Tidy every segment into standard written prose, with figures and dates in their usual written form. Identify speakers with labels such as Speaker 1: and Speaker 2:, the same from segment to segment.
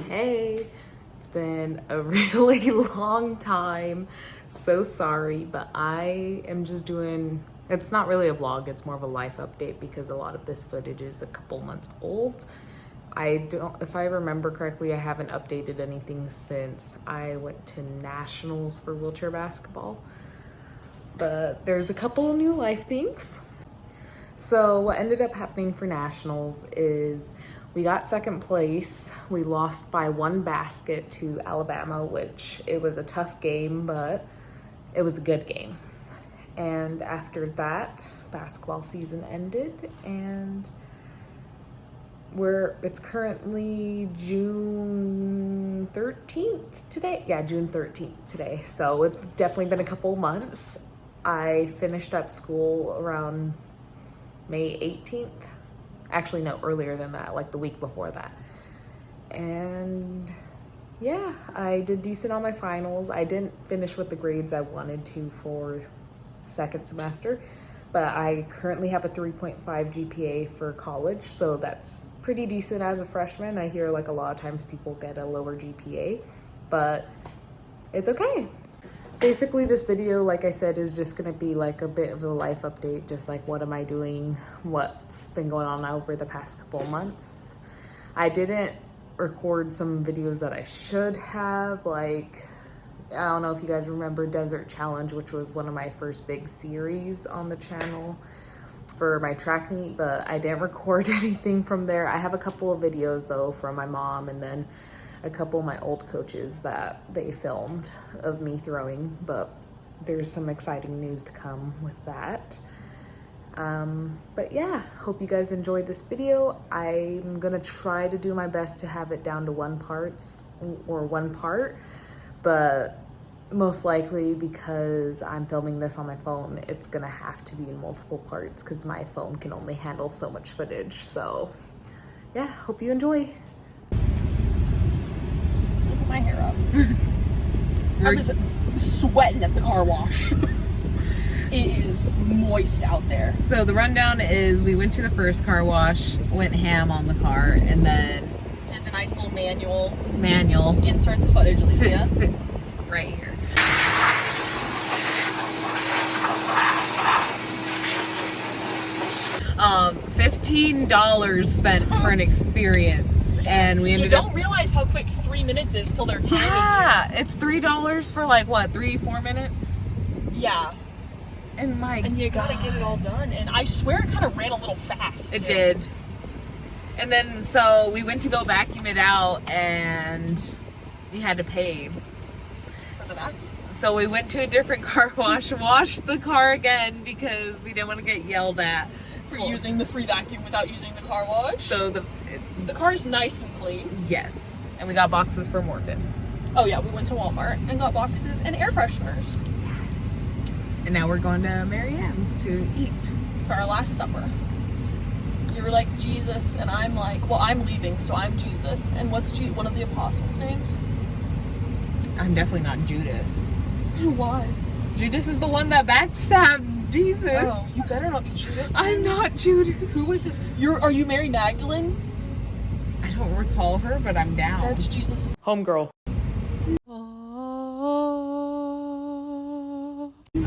Speaker 1: Hey, it's been a really long time. So sorry, but I am just doing, it's not really a vlog, it's more of a life update because a lot of this footage is a couple months old. If I remember correctly, I haven't updated anything since I went to nationals for wheelchair basketball. But there's a couple new life things. So what ended up happening for nationals is we got second place. We lost by one basket to Alabama, which it was a tough game, but it was a good game. And after that, basketball season ended, and it's currently June 13th today. Yeah, June 13th today. So it's definitely been a couple months. I finished up school around May 18th. Actually, no, earlier than that, like the week before that. And yeah, I did decent on my finals. I didn't finish with the grades I wanted to for second semester, but I currently have a 3.5 GPA for college, so that's pretty decent as a freshman. I hear like a lot of times people get a lower GPA, but it's okay. Basically, this video, like I said, is just gonna be like a bit of a life update, just like what am I doing, what's been going on over the past couple months. I didn't record some videos that I should have, like, I don't know if you guys remember Desert Challenge, which was one of my first big series on the channel for my track meet, but I didn't record anything from there. I have a couple of videos though from my mom and then a couple of my old coaches that they filmed of me throwing, but there's some exciting news to come with that. But yeah, hope you guys enjoyed this video. I'm gonna try to do my best to have it down to one part, but most likely because I'm filming this on my phone, it's gonna have to be in multiple parts because my phone can only handle so much footage. So yeah, hope you enjoy.
Speaker 2: My hair up. I was sweating at the car wash. It is moist out there.
Speaker 1: So the rundown is we went to the first car wash, went ham on the car, and then
Speaker 2: did the nice little manual.
Speaker 1: Insert
Speaker 2: the footage, Alicia.
Speaker 1: Right here. $15 spent for an experience, and we ended up.
Speaker 2: You don't realize how quick 3 minutes is till they're timing.
Speaker 1: Yeah, it's $3 for like what, 3-4 minutes?
Speaker 2: Yeah.
Speaker 1: And
Speaker 2: you gotta get it all done. And I swear it kind of ran a little fast.
Speaker 1: It did. And then so we went to go vacuum it out, and we had to pay.
Speaker 2: For the vacuum?
Speaker 1: So we went to a different car wash, washed the car again because we didn't want to get yelled at
Speaker 2: for using the free vacuum without using the car wash.
Speaker 1: So
Speaker 2: the car's nice and clean.
Speaker 1: Yes. And we got boxes for Morgan.
Speaker 2: Oh yeah, we went to Walmart and got boxes and air fresheners.
Speaker 1: Yes. And now we're going to Mary Ann's to eat.
Speaker 2: For our last supper. You were like Jesus, and I'm like, well, I'm leaving, so I'm Jesus. And what's one of the apostles' names?
Speaker 1: I'm definitely not Judas.
Speaker 2: Why?
Speaker 1: Judas is the one that backstabbed Jesus.
Speaker 2: Oh, you better not be Judas.
Speaker 1: I'm not Judas.
Speaker 2: Who was this? Are you Mary Magdalene?
Speaker 1: I don't recall her, but I'm down.
Speaker 2: That's Jesus'
Speaker 1: homegirl.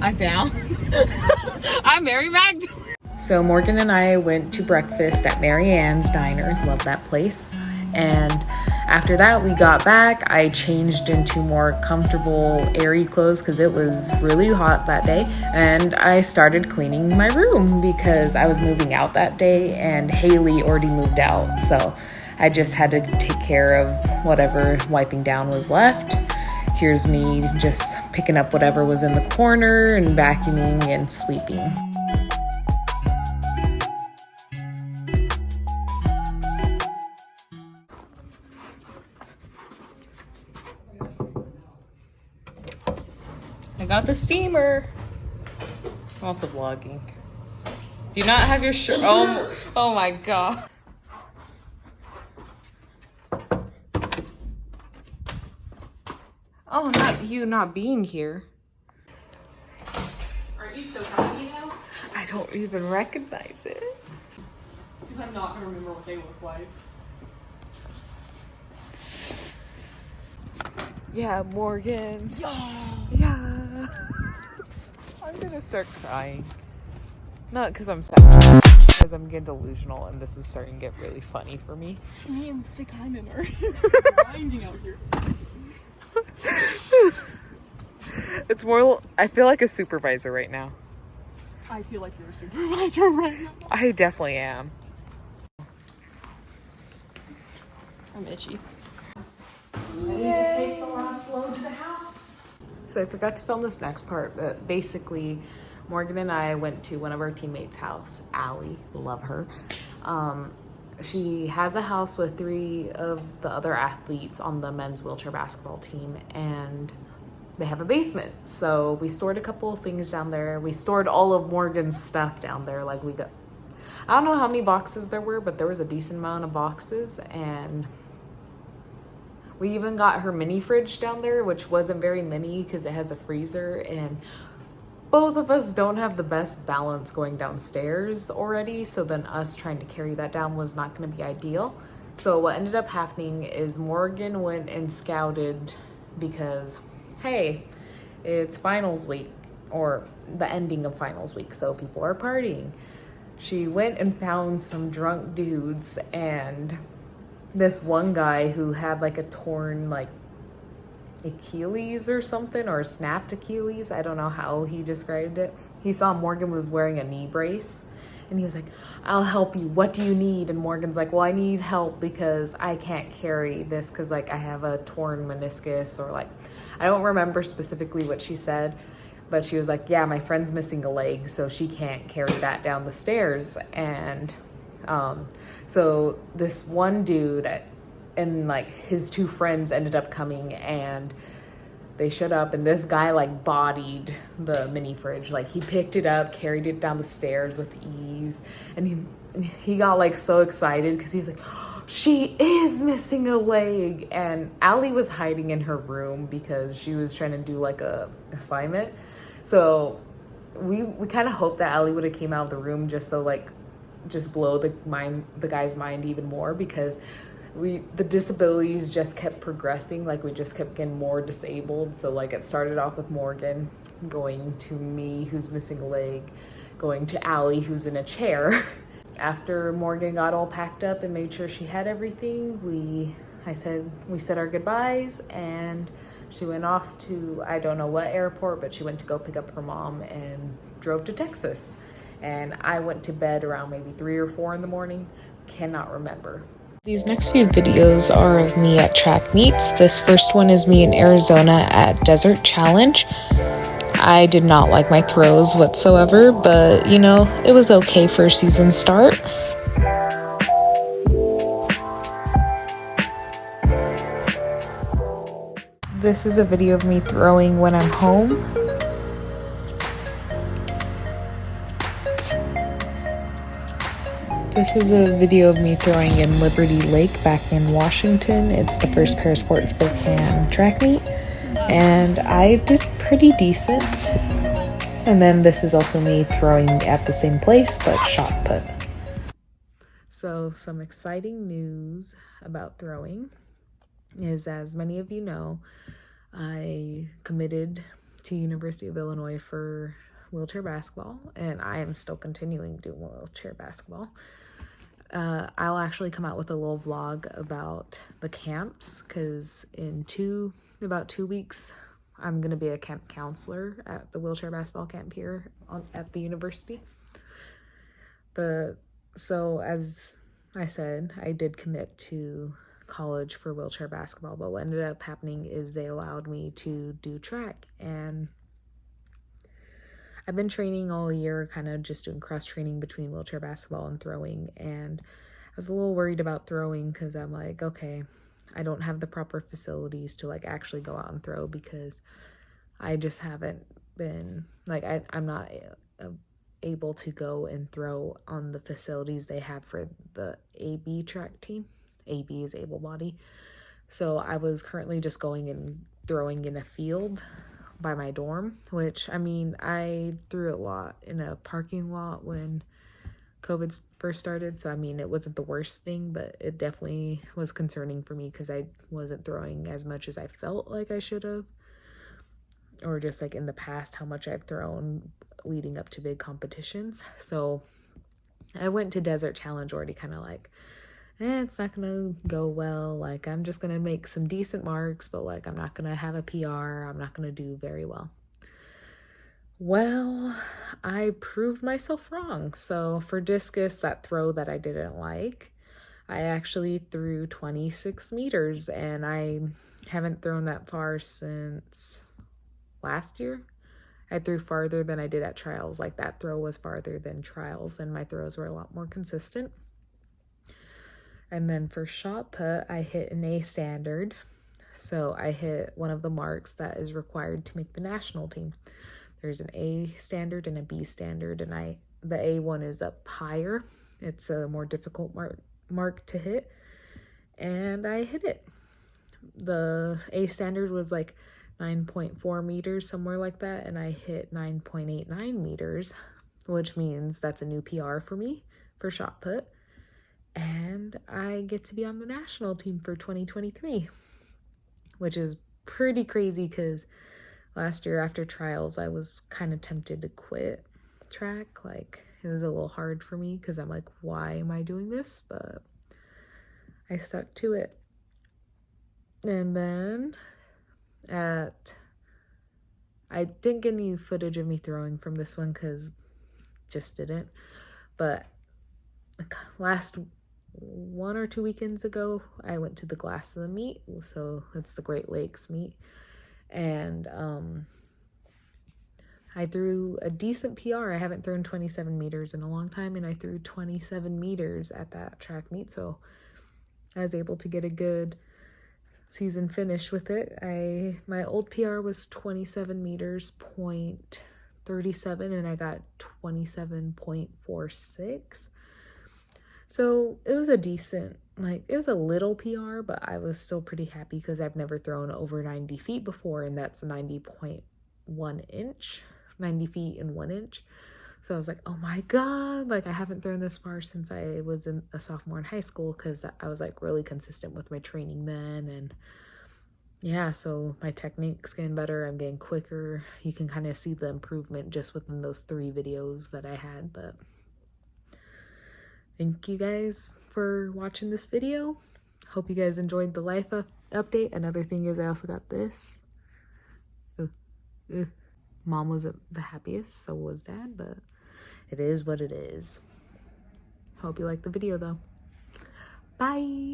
Speaker 1: I'm down. I'm Mary Magdalene. So Morgan and I went to breakfast at Mary Ann's Diner. Love that place. And after that, we got back. I changed into more comfortable, airy clothes because it was really hot that day. And I started cleaning my room because I was moving out that day and Haley already moved out. So I just had to take care of whatever wiping down was left. Here's me just picking up whatever was in the corner and vacuuming and sweeping. I got the steamer. I'm also vlogging. Do you not have your shirt? Oh my god. Oh, not you not being here.
Speaker 2: Aren't you so proud of me now?
Speaker 1: I don't even recognize it.
Speaker 2: Because I'm not going to remember what they look like.
Speaker 1: Yeah, Morgan.
Speaker 2: Yeah.
Speaker 1: Yeah. I'm gonna start crying. Not because I'm sad, because I'm getting delusional and this is starting to get really funny for me.
Speaker 2: Me and Thick Hyman are grinding out here.
Speaker 1: It's more, I feel like a supervisor right now.
Speaker 2: I feel like you're a supervisor right now.
Speaker 1: I definitely am.
Speaker 2: I'm itchy.
Speaker 1: I need to take the last load to the house. So I forgot to film this next part, but basically Morgan and I went to one of our teammates' house, Allie, love her. She has a house with 3 of the other athletes on the men's wheelchair basketball team, and they have a basement. So we stored a couple of things down there. We stored all of Morgan's stuff down there. Like I don't know how many boxes there were, but there was a decent amount of boxes, and we even got her mini fridge down there, which wasn't very mini because it has a freezer, and both of us don't have the best balance going downstairs already, so then us trying to carry that down was not going to be ideal. So what ended up happening is Morgan went and scouted because, hey, it's finals week, or the ending of finals week, so people are partying. She went and found some drunk dudes, and this one guy who had like a torn like Achilles or something, or snapped Achilles. I don't know how he described it. He saw Morgan was wearing a knee brace and he was like, I'll help you. What do you need? And Morgan's like, well, I need help because I can't carry this because like I have a torn meniscus, or like, I don't remember specifically what she said, but she was like, yeah, my friend's missing a leg, so she can't carry that down the stairs. And so this one dude and like his 2 friends ended up coming, and they showed up, and this guy like bodied the mini fridge. Like he picked it up, carried it down the stairs with ease, and he got like so excited because he's like, oh, she is missing a leg. And Allie was hiding in her room because she was trying to do like a assignment. So we kind of hoped that Allie would have came out of the room just blow the guy's mind even more, because the disabilities just kept progressing. Like we just kept getting more disabled. So like it started off with Morgan, going to me who's missing a leg, going to Allie who's in a chair. After Morgan got all packed up and made sure she had everything, we said our goodbyes, and she went off to, I don't know what airport, but she went to go pick up her mom and drove to Texas. And I went to bed around maybe 3 or 4 in the morning. Cannot remember. These next few videos are of me at track meets. This first one is me in Arizona at Desert Challenge. I did not like my throws whatsoever, but you know, it was okay for a season start. This is a video of me throwing when I'm home. This is a video of me throwing in Liberty Lake back in Washington. It's the first Parasport Spokane track meet, and I did pretty decent. And then this is also me throwing at the same place, but shot put. So some exciting news about throwing is, as many of you know, I committed to University of Illinois for wheelchair basketball, and I am still continuing doing wheelchair basketball. I'll actually come out with a little vlog about the camps, because in about 2 weeks, I'm going to be a camp counselor at the wheelchair basketball camp here at the university. But so as I said, I did commit to college for wheelchair basketball, but what ended up happening is they allowed me to do track, and I've been training all year, kind of just doing cross training between wheelchair basketball and throwing, and I was a little worried about throwing because I'm like, okay, I don't have the proper facilities to like actually go out and throw, because I just haven't been, like, I'm not able to go and throw on the facilities they have for the AB track team. AB is able body. So I was currently just going and throwing in a field by my dorm, which, I mean, I threw a lot in a parking lot when COVID first started. So, I mean, it wasn't the worst thing, but it definitely was concerning for me because I wasn't throwing as much as I felt like I should have. Or just like in the past, how much I've thrown leading up to big competitions. So I went to Desert Challenge already kind of like, it's not gonna go well. Like, I'm just gonna make some decent marks, but like, I'm not gonna have a PR. I'm not gonna do very well. Well, I proved myself wrong. So for discus, that throw that I didn't like, I actually threw 26 meters, and I haven't thrown that far since last year. I threw farther than I did at trials. Like, that throw was farther than trials, and my throws were a lot more consistent. And then for shot put, I hit an A standard. So I hit one of the marks that is required to make the national team. There's an A standard and a B standard, and the A one is up higher. It's a more difficult mark to hit, and I hit it. The A standard was like 9.4 meters, somewhere like that, and I hit 9.89 meters, which means that's a new PR for me for shot put, and I get to be on the national team for 2023, which is pretty crazy because last year after trials, I was kind of tempted to quit track. Like, it was a little hard for me because I'm like, why am I doing this? But I stuck to it. And then I didn't get any footage of me throwing from this one because just didn't. But last 1 or 2 weekends ago, I went to the Glass of the Meet. So it's the Great Lakes meet. And I threw a decent PR. I haven't thrown 27 meters in a long time, and I threw 27 meters at that track meet. So I was able to get a good season finish with it. My old PR was 27 meters, 0.37, and I got 27.46. So it was a decent, like, it was a little PR, but I was still pretty happy because I've never thrown over 90 feet before, and that's 90.1 inch, 90 feet and 1 inch. So I was like, oh my God, like, I haven't thrown this far since I was a sophomore in high school because I was like really consistent with my training then. And yeah, so my technique's getting better. I'm getting quicker. You can kind of see the improvement just within those 3 videos that I had. But thank you guys for watching this video. Hope you guys enjoyed the life update. Another thing is I also got this. Mom wasn't the happiest, so was Dad, but it is what it is. Hope you liked the video though. Bye!